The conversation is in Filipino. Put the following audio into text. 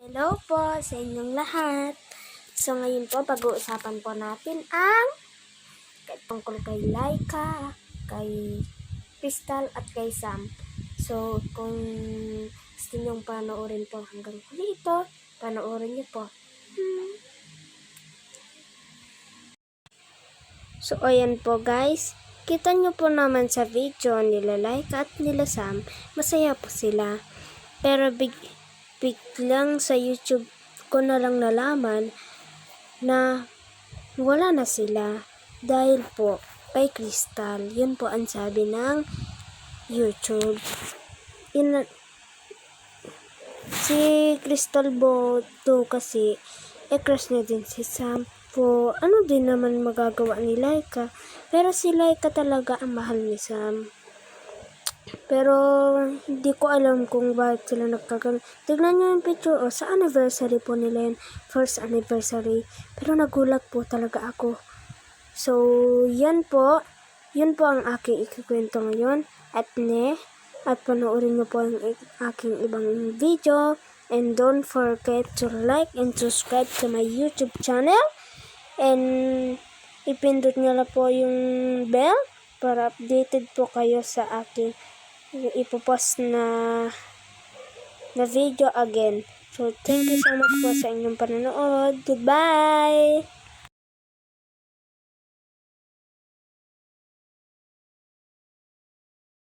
Hello po sa inyong lahat. So ngayon po pag-uusapan po natin ang tungkol kay Laika, kay Crystal at kay Sam. So kung gusto nyong panoorin po hanggang huli ito, panoorin niyo po. So ayan po guys, kita nyo po naman sa video nila Laika at nila Sam, masaya po sila. Pero biglang sa YouTube ko na lang nalaman na wala na sila dahil po kay Crystal. Yun po ang sabi ng YouTube. Si Crystal Boto kasi crush na din si Sam po. Ano din naman magagawa ni Laika, pero si Laika talaga ang mahal ni Sam. Pero hindi ko alam kung bakit sila nagkaganon. Tignan nyo yung picture sa anniversary po nila yun, first anniversary. Pero nagulat po talaga ako. So yan po, yun po ang aking ikikwento ngayon. At panoorin nyo po ang aking ibang video. And don't forget to like and subscribe to my YouTube channel. And ipindot nyo na po yung bell para updated po kayo sa aking ipopost na video again. So thank you so much po sa inyong panonood. Goodbye!